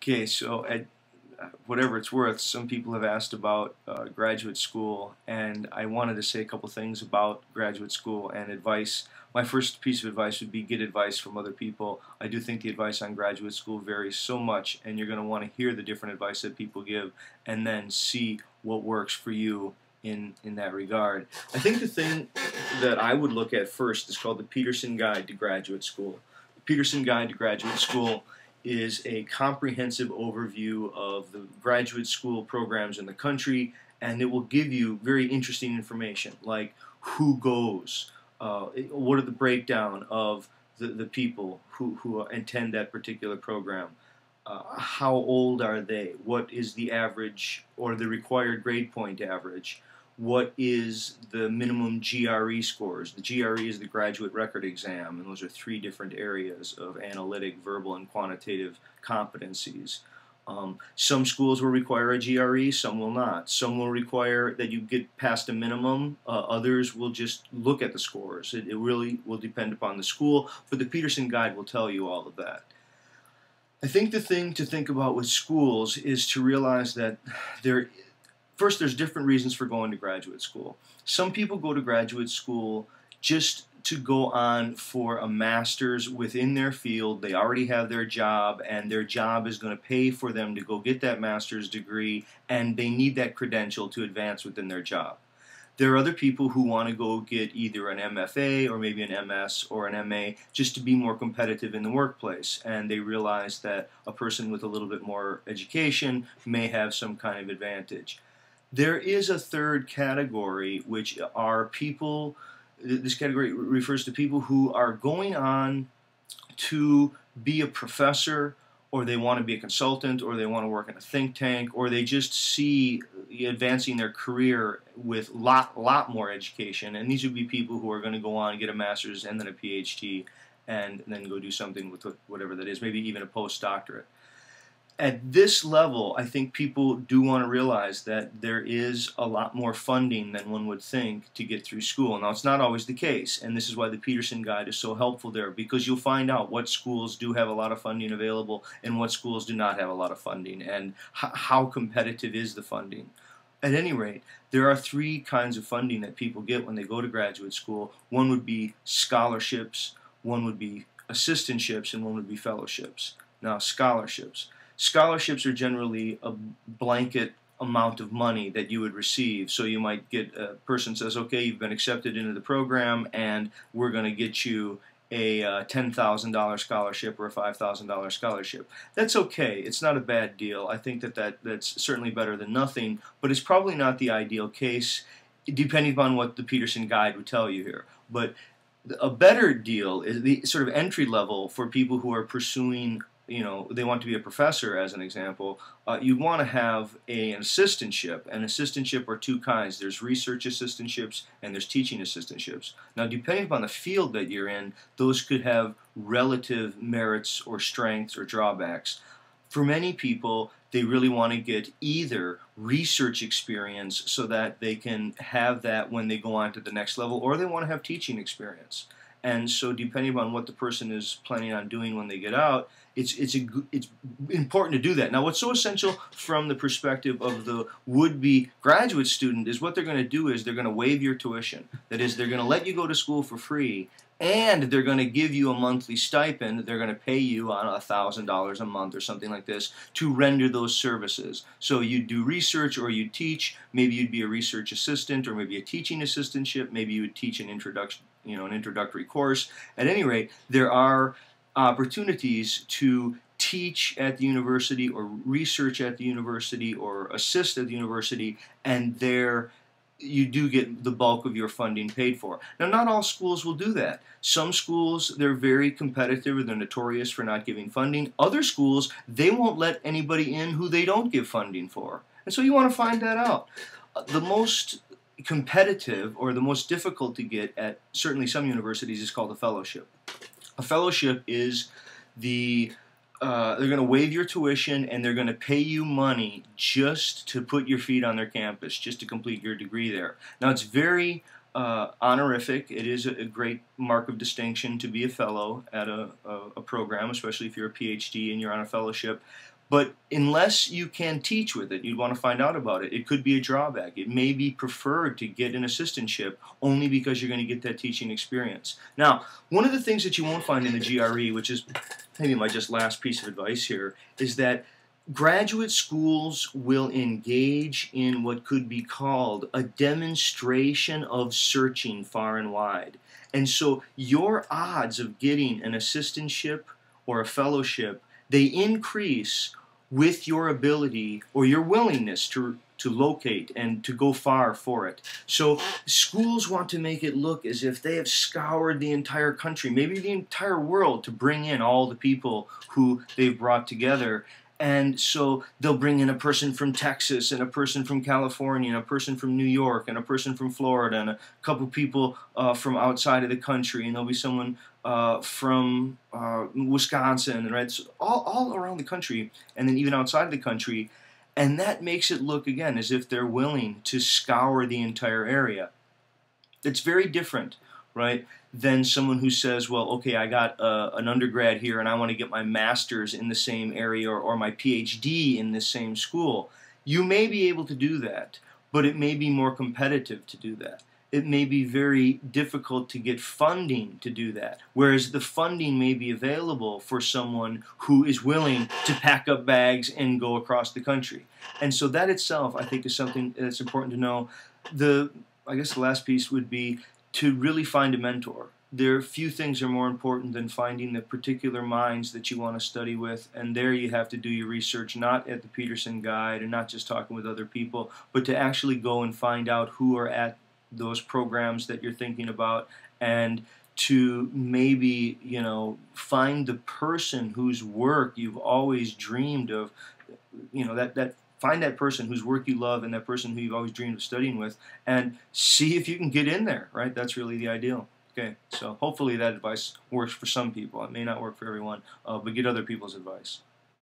Okay, so at whatever it's worth, some people have asked about graduate school, and I wanted to say a couple things about graduate school and advice. My first piece of advice would be get advice from other people. I do think the advice on graduate school varies so much, and you're going to want to hear the different advice that people give and then see what works for you in that regard. I think the thing that I would look at first is called the Peterson Guide to Graduate School. The Peterson Guide to Graduate School is a comprehensive overview of the graduate school programs in the country, and it will give you very interesting information like who goes, what are the breakdown of the people who attend that particular program, how old are they, what is the average or the required grade point average, what is the minimum GRE scores. The GRE is the graduate record exam, and those are three different areas of analytic, verbal, and quantitative competencies. Some schools will require a GRE, some will not. Some will require that you get past a minimum, others will just look at the scores. It really will depend upon the school, but the Peterson Guide will tell you all of that. I think the thing to think about with schools is to realize that first, there's different reasons for going to graduate school. Some people go to graduate school just to go on for a master's within their field. They already have their job, and their job is going to pay for them to go get that master's degree, and they need that credential to advance within their job. There are other people who want to go get either an MFA or maybe an MS or an MA just to be more competitive in the workplace, and they realize that a person with a little bit more education may have some kind of advantage. There is a third category, which are people, this category refers to people who are going on to be a professor, or they want to be a consultant, or they want to work in a think tank, or they just see advancing their career with lot more education. And these would be people who are going to go on and get a master's and then a PhD and then go do something with whatever that is, maybe even a postdoctorate. At this level, I think people do want to realize that there is a lot more funding than one would think to get through school. Now, it's not always the case, and this is why the Peterson Guide is so helpful there, because you'll find out what schools do have a lot of funding available and what schools do not have a lot of funding, and how competitive is the funding. At any rate, there are three kinds of funding that people get when they go to graduate school. One would be scholarships, one would be assistantships, and one would be fellowships. Now, scholarships. Scholarships are generally a blanket amount of money that you would receive. So you might get, a person says, okay, you've been accepted into the program, and we're going to get you a $10,000 scholarship or a $5,000 scholarship. That's okay. It's not a bad deal. I think that's certainly better than nothing, but it's probably not the ideal case, depending upon what the Peterson Guide would tell you here. But a better deal is the sort of entry level for people who are pursuing, they want to be a professor, as an example. You want to have an assistantship. An assistantship are two kinds. There's research assistantships and there's teaching assistantships. Now, depending upon the field that you're in, those could have relative merits or strengths or drawbacks. For many people, they really want to get either research experience so that they can have that when they go on to the next level, or they want to have teaching experience. And so depending upon what the person is planning on doing when they get out, it's important to do that. Now, what's so essential from the perspective of the would-be graduate student is what they're going to do is they're going to waive your tuition. That is, they're going to let you go to school for free, and they're going to give you a monthly stipend. They're going to pay you on $1,000 a month or something like this to render those services. So you do research or you teach. Maybe you'd be a research assistant or maybe a teaching assistantship. Maybe you would teach an introduction, an introductory course. At any rate, there are opportunities to teach at the university or research at the university or assist at the university, and there you do get the bulk of your funding paid for. Now, not all schools will do that. Some schools, they're very competitive, they're notorious for not giving funding. Other schools, they won't let anybody in who they don't give funding for. And so you want to find that out. The most competitive or the most difficult to get at certainly some universities is called a fellowship. A fellowship is they're going to waive your tuition and they're going to pay you money just to put your feet on their campus, just to complete your degree there. Now, it's very honorific. It is a great mark of distinction to be a fellow at a program, especially if you're a PhD and you're on a fellowship. But unless you can teach with it, you'd want to find out about it. It could be a drawback. It may be preferred to get an assistantship only because you're going to get that teaching experience. Now, one of the things that you won't find in the GRE, which is maybe my just last piece of advice here, is that graduate schools will engage in what could be called a demonstration of searching far and wide. And so your odds of getting an assistantship or a fellowship, they increase with your ability or your willingness to locate and to go far for it. So schools want to make it look as if they have scoured the entire country, maybe the entire world, to bring in all the people who they've brought together. And so they'll bring in a person from Texas and a person from California and a person from New York and a person from Florida and a couple people from outside of the country, and there'll be someone from Wisconsin, right? So all around the country, and then even outside of the country. And that makes it look, again, as if they're willing to scour the entire area. It's very different, right, than someone who says, well, okay, I got an undergrad here and I want to get my master's in the same area, or my PhD in the same school. You may be able to do that, but it may be more competitive to do that. It may be very difficult to get funding to do that, whereas the funding may be available for someone who is willing to pack up bags and go across the country. And so that itself, I think, is something that's important to know. I guess the last piece would be to really find a mentor. There are few things are more important than finding the particular minds that you want to study with, and there you have to do your research, not at the Peterson Guide and not just talking with other people, but to actually go and find out who are at those programs that you're thinking about, and to maybe, you know, find the person whose work you've always dreamed of, you know, find that person whose work you love and that person who you've always dreamed of studying with, and see if you can get in there, right? That's really the ideal. Okay, so hopefully that advice works for some people. It may not work for everyone, but get other people's advice.